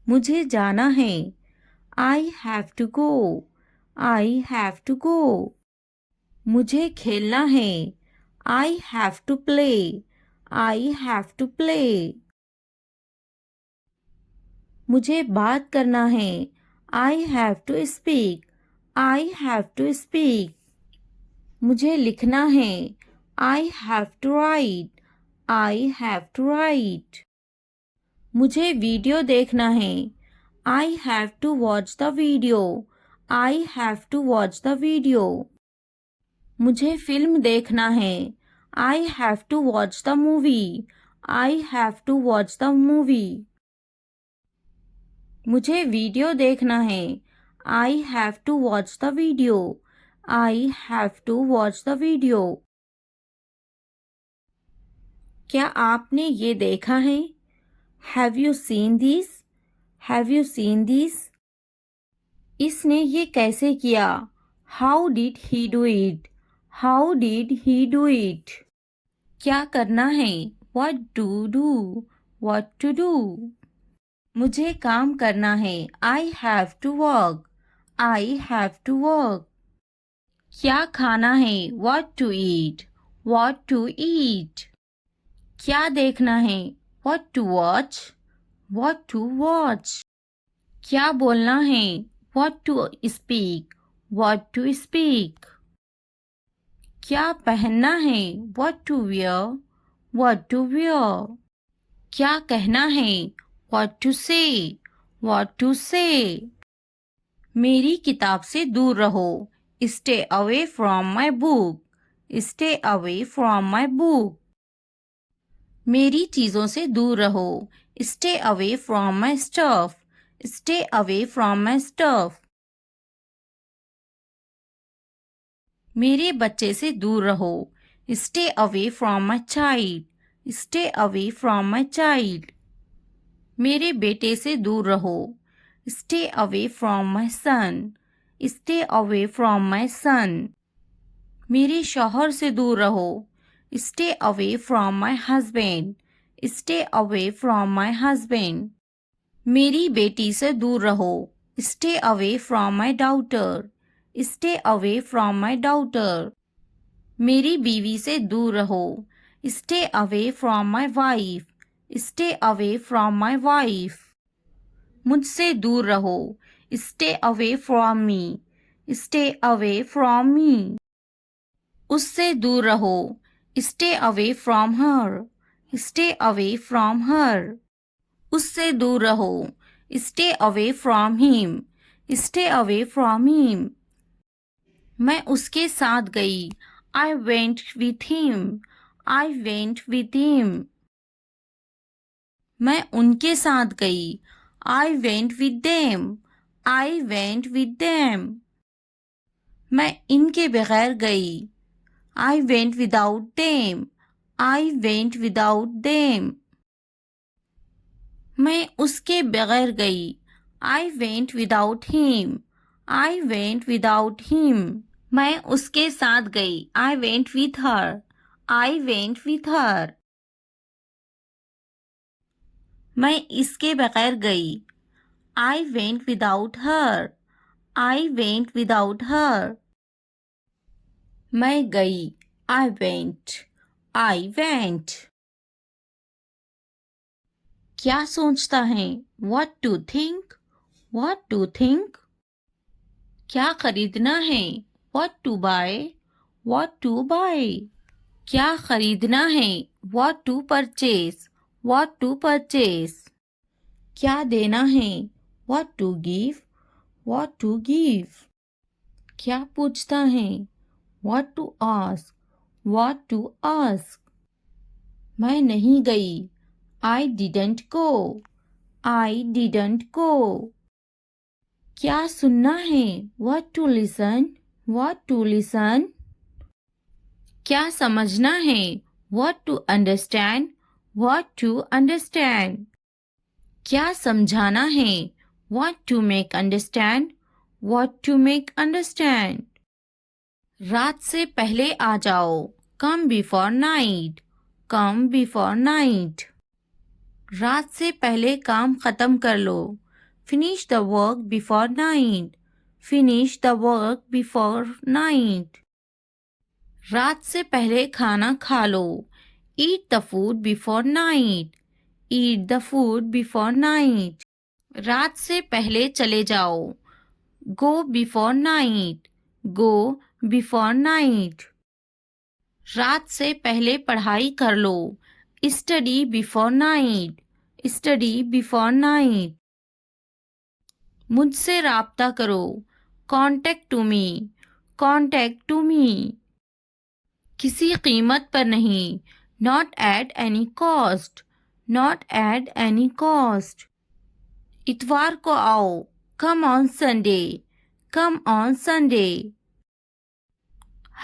मुझे जाना है। I have to go. I have to go. मुझे खेलना है। I have to play. I have to play. मुझे बात करना है। I have to speak. I have to speak. मुझे लिखना है। I have to write. I have to write. मुझे वीडियो देखना है। I have to watch the video. I have to watch the video. मुझे फिल्म देखना है। I have to watch the movie. I have to watch the movie. मुझे video देखना है। I have to watch the video. I have to watch the video. क्या आपने ये देखा है? Have you seen this? Have you seen this? इसने ये कैसे किया? How did he do it? How did he do it? क्या करना है? What to do? What to do? मुझे काम करना है। I have to work. I have to work. क्या खाना है? What to eat? What to eat? क्या देखना है? What to watch? What to watch? क्या बोलना है? What to speak? What to speak? क्या पहनना है? What to wear? What to wear? क्या कहना है? What to say? What to say? मेरी किताब से दूर रहो। Stay away from my book. Stay away from my book. मेरी चीज़ों से दूर रहो। Stay away from my stuff. Stay away from my stuff. मेरे बच्चे से दूर रहो। Stay away from my child. Stay away from my child. मेरे बेटे से दूर रहो। Stay away from my son. Stay away from my son. मेरे शौहर से दूर रहो। Stay away from my husband. Stay away from my husband. मेरी बेटी से दूर रहो। Stay away from my daughter. Stay away from my daughter. मेरी बीवी से दूर रहो। Stay away from my wife. Stay away from my wife. मुझसे दूर रहो। Stay away from me. Stay away from me. उससे दूर रहो। Stay away from her. Stay away from her. उससे दूर रहो। Stay away from him. Stay away from him. मैं उसके साथ गई। I went with him. I went with him. मैं उनके साथ गई। I went with them. I went with them. मैं इनके बगैर गई। I went without them. I went without them. मैं उसके बगैर गई। I went without him. I went without him. मैं उसके साथ गई। I went with her. I went with her. मैं इसके बगैर गई। I went without her. I went without her. मैं गई। I went. I went. क्या सोचता है? What to think? What to think? क्या खरीदना है? What to buy? What to buy? क्या खरीदना है? What to purchase? What to purchase? क्या देना है? What to give? What to give? क्या पूछता है? What to ask? What to ask? मैं नहीं गई। I didn't go. I didn't go. क्या सुनना है? What to listen? What to listen? क्या समझना है? What to understand? What to understand? क्या समझाना है? What to make understand? What to make understand? रात से पहले आ जाओ। Come before night. Come before night. रात से पहले काम खत्म कर लो। Finish the work before night. Finish the work before night. रात से पहले खाना खा लो. Eat the food before night. Eat the food before night. रात से पहले चले जाओ. Go before night. Go before night. रात से पहले पढ़ाई कर लो. Study before night. Study before night. मुझसे राब्ता करो. Contact to me. Contact to me. किसी कीमत पर नहीं. Not at any cost. Not at any cost. इतवार को आओ. Come on Sunday. Come on Sunday.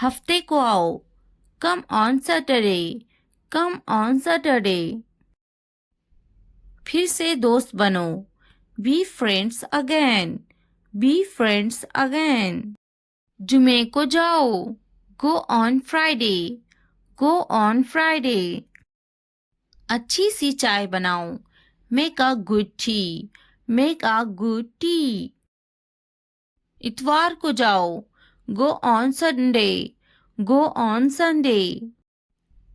हफ्ते को आओ. Come on Saturday. Come on Saturday. फिर से दोस्त बनो. Be friends again. Be friends again. जुमे को जाओ. Go on Friday. Go on Friday. अच्छी सी चाय बनाओ. Make a good tea. Make a good tea. इतवार को जाओ. Go on Sunday. Go on Sunday.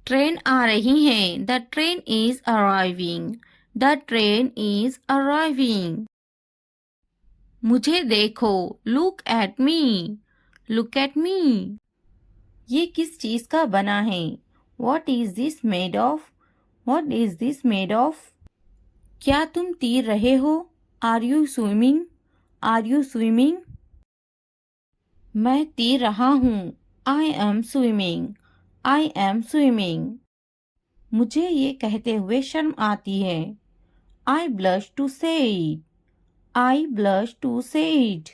Train आ रही है. The train is arriving. The train is arriving. मुझे देखो. Look at me. Look at me. ये किस चीज का बना है? What is this made of? What is this made of? क्या तुम तैर रहे हो? Are you swimming? Are you swimming? मैं तैर रहा हूँ. I am swimming. I am swimming. मुझे ये कहते हुए शर्म आती है. I blush to say it. I blush to say it.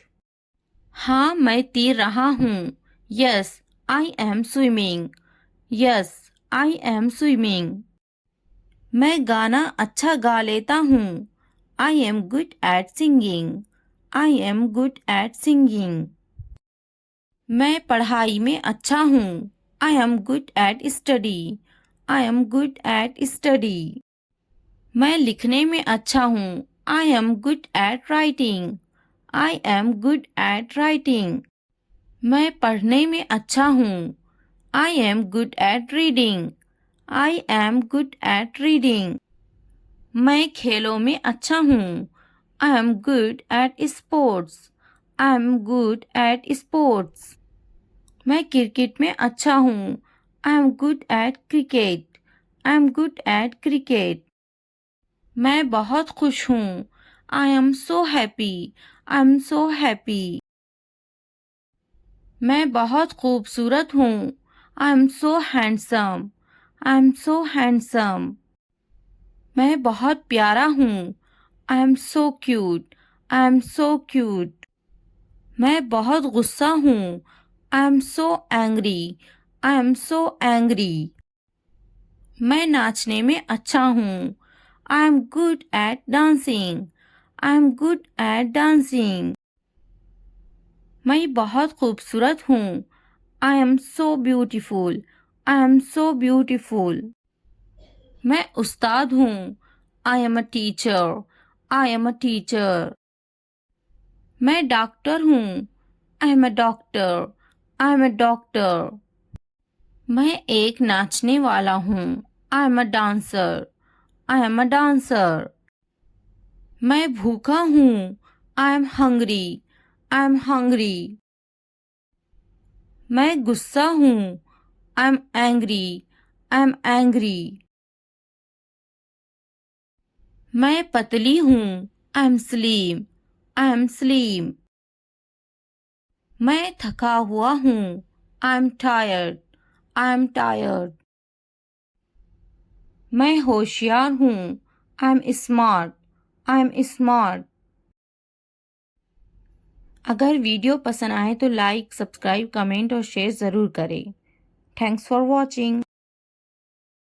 हाँ मैं तैर रहा हूँ. Yes, I am swimming. Yes, I am swimming. मैं गाना अच्छा गा लेता हूँ. I am good at singing. I am good at singing. मैं पढ़ाई में अच्छा हूँ. I am good at study. I am good at study. मैं लिखने में अच्छा हूँ. I am good at writing. I am good at writing. मैं पढ़ने में अच्छा हूँ. I am good at reading. I am good at reading. मैं खेलों में अच्छा हूँ. I am good at sports. I am good at sports. मैं क्रिकेट में अच्छा हूँ. I am good at cricket. I am good at cricket. मैं बहुत खुश हूँ. I am so happy. I am so happy. मैं बहुत खूबसूरत हूँ. I am so handsome. I am so handsome. मैं बहुत प्यारा हूँ. I am so cute. I am so cute. मैं बहुत गुस्सा हूँ. I am so angry. I am so angry. मैं नाचने में अच्छा हूँ. I am good at dancing. I am good at dancing. मैं बहुत खूबसूरत हूँ. I am so beautiful. I am so beautiful. मैं उस्ताद हूँ. I am a teacher. I am a teacher. मैं डॉक्टर हूँ. I am a doctor. I am a doctor. मैं एक नाचने वाला हूँ. I am a dancer. I am a dancer. मैं भूखा हूँ. I am hungry. I am hungry. मैं गुस्सा हूँ. I am angry. I am angry. मैं पतली हूँ. I am slim. I am slim. मैं थका हुआ हूँ. I am tired. I am tired. मैं होशियार हूँ. I am smart. I am smart. अगर वीडियो पसंद आए तो लाइक, सब्सक्राइब, कमेंट और शेयर ज़रूर करें. Thanks for watching.